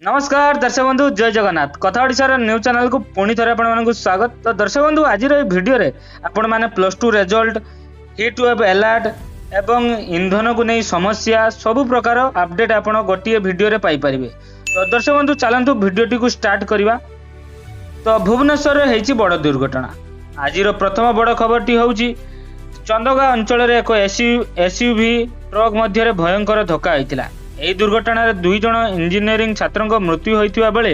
नमस्कार दर्शक बंधु जय जगन्नाथ कथा ओडिशार न्यूज चैनल को पुणी थे आपको स्वागत। तो दर्शक बंधु आज भिडियो आपण मैंने +2 रिजल्ट हिट वेब अलर्ट एवं इंधन को नहीं समस्या सबु प्रकार अपडेट आप गोटे भिडियो पाई पारे। तो दर्शक बंधु चलतु भिडियोटी को स्टार्ट करवा। तो भुवनेश्वर होती बड़ दुर्घटना। आज प्रथम बड़ खबरटी हूँ चंदगा अंचल एक एसयूवी ट्रक मध्य भयंकर धक्का होता। यह दुर्घटना 2 जन इंजीनियरिंग छात्र मृत्यु होता बेले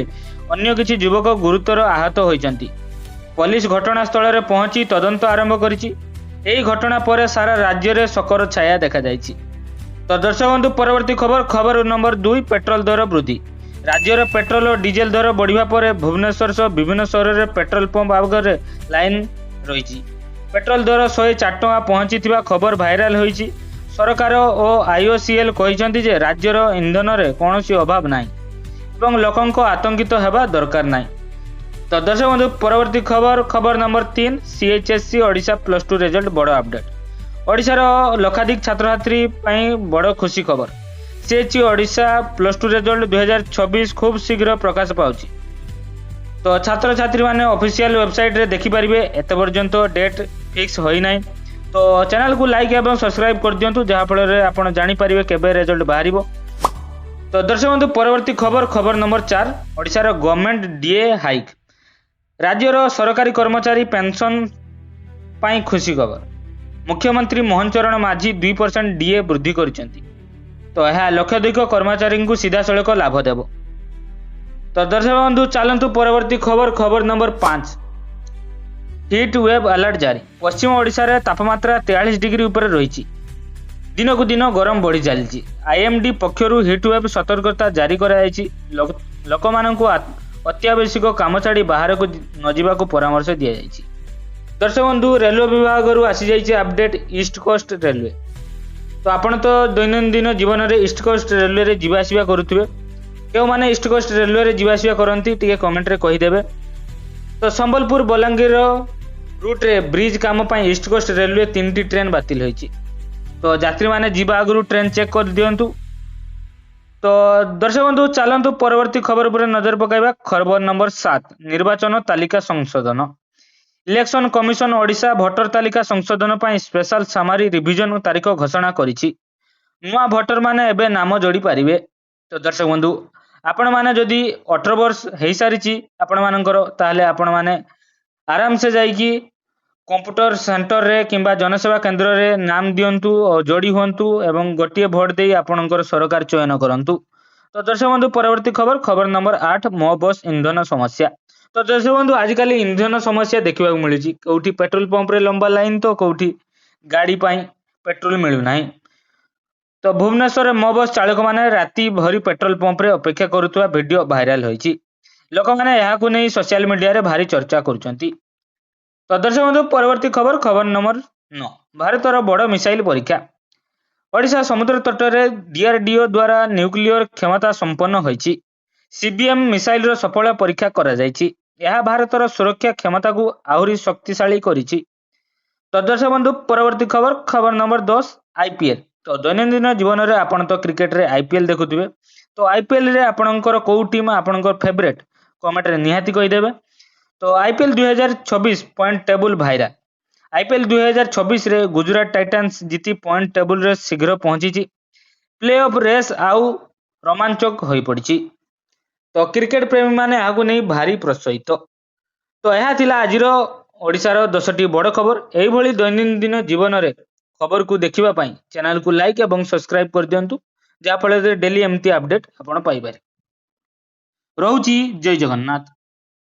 अन्य किसी युवक गुरुतर आहत होती। पुलिस घटनास्थल में पहुंची तदंत आरंभ करिछि। एही घटना पर सारा राज्य में शोकर छाया देखा जाइछि। तो दर्शक बंधु परवर्ती खबर नंबर 2 पेट्रोल दर वृद्धि। राज्य में पेट्रोल और डीजेल दर बढ़िया पर भुवनेश्वर सह विभिन्न सहर में पेट्रोल पंप आगे लाइन रही। पेट्रोल दर 104 टଙ୍କା पहुंची खबर भाइराल होइछि। सरकार और आईओसीएल कहते जे राज्यर इंधन रे कौन अभाव ना एवं लोक आतंकित होगा दरकार ना। तो दर्शक बंधु परवर्ती खबर नंबर 3 सीएचएससी ओडिशा +2 रिजल्ट बड़ अपडेट। ओडिशार लक्षाधिक छात्र छात्री बड़ खुशी खबर। सीएचसी ओडिशा +2 रिजल्ट 2026 खूब शीघ्र प्रकाश पाउछि। तो छात्र छात्री माने ऑफिशियल वेबसाइट रे देखि परिबे। एते पर्यंत डेट फिक्स होई नाही। तो चैनल को लाइक एवं सब्सक्राइब कर दिंतु जहाँफल आप जापर केबे रिजल्ट बाहर। तो दर्शक बंधु परवर्ती खबर नंबर 4 ओडिशार गवर्नमेंट डीए हाइक। राज्यर सरकारी कर्मचारी पेंशन पाई खुशी खबर। मुख्यमंत्री मोहन चरण माझी 2% डीए वृद्धि करिसेंती। तो यह लक्षाधिक कर्मचारी को सीधा सड़क लाभ देव। तो दर्शक बंधु चलतु परवर्ती खबर नंबर 5 हिट वेब अलर्ट जारी। पश्चिम ओडिशा रे तापमात्रा 43 डिग्री उपर रही। दिन को दिन गरम बढ़ी चली। आईएमडी पक्षरु हिट वेब सतर्कता जारी कराई। लोक माननकु अत्यावश्यक काम छाड़ी बाहर को न जावा को परामर्श दिया जायछि। दर्शक बंधु रेलवे विभाग रु आसी जायछि अपडेट ईस्ट कोस्ट रेलवे। तो आपण तो दैनंदिन जीवन में ईस्ट कोस्ट रेलवे रे जीवा आसिया करुथिबे। केउ माने ईस्ट कोस्ट रेलवे रे जीवा आसिया करंती टिके कमेंट रे कहि देबे। तो संबलपुर बलांगीर रूट रे ब्रिज काम पाई ईस्ट कोस्ट रेलवे 3टी ट्रेन बातिल होईछि। तो यात्री माने जीवा आगु ट्रेन चेक कर दियंतु। तो दर्शक बंधु चलंतु परवर्ती खबर पर नजर पकाइबा। खबर नंबर 7 निर्वाचन तालिका संशोधन। इलेक्शन कमिशन ओडिशा भोटर तालिका संशोधन पाई स्पेशल सामारी रिविजन तारीख घोषणा करिछि। नुआ भोटर माने एबे नाम जोड़ी पारिबे। तो दर्शक बंधु आपण माने जदि 18 वर्ष हेई सारिछि आपण मानकर ताहले आपण माने आराम से जाइकी कंप्यूटर सेंटर रे किंबा जनसेवा केंद्र रे नाम दियंतु और जोड़ी हुंतु एवं गोटिए भोट देई आपणकर सरकार चयन करंतु। तो दर्शक बंधु परवर्ती खबर नंबर 8 मो बस इंधन समस्या। तो दर्शक बंधु आजिकल इंधन समस्या देखा मिली। कौटी पेट्रोल पंप रे लंबा लाइन तो कौटी गाड़ी पाई पेट्रोल मिलू नाही। तो भुवनेश्वर मो बस चालक माने राति भरी पेट्रोल पंप रे अपेक्षा करुवा वीडियो भाइराल होईछि। लोक माने यहा को नहीं सोशल मीडिया रे भारी चर्चा करुचंती। तो दर्शक बंधु परवर्ती खबर नंबर 9 भारतर बड़ मिसाइल परीक्षा। ओडिशा समुद्र तट रे डीआरडीओ द्वारा न्यूक्लियर क्षमता संपन्न होईछि। सीबीएम मिसाइल रो सफल परीक्षा करा जायछि। यह भारतर सुरक्षा क्षमता को आहुरी शक्तिशाली करिछि। तो दर्शक बंधु परवर्ती खबर नंबर 10 आईपीएल। तो दैनंदिन जीवन में आपण तो क्रिकेट रे आईपीएल देखुथिबे। तो आईपीएल रे आपणकर को टीम आपणकर फेवरेट कमेंट रे निहाती कहि देबे। तो IPL 2026 point table viral. IPL 2026 रे गुजरात टाइटन्स जीती पॉइंट टेबल रे शीघ्र पहुंची। प्ले ऑफ रेस आउ रोमांचक होई पड़िछि। तो क्रिकेट प्रेमी माने आगु नहीं भारी प्रोत्साहित। तो यह थिला आजिर ओडिशार 10टी बड़ खबर। एही भली दैनंदिन जीवन रे खबर को देखिबा पई चैनल को लाइक एवं सब्सक्राइब कर दियंतु जा फल डेली एमती अपडेट आपण पाई पारे। रहउची जय जगन्नाथ।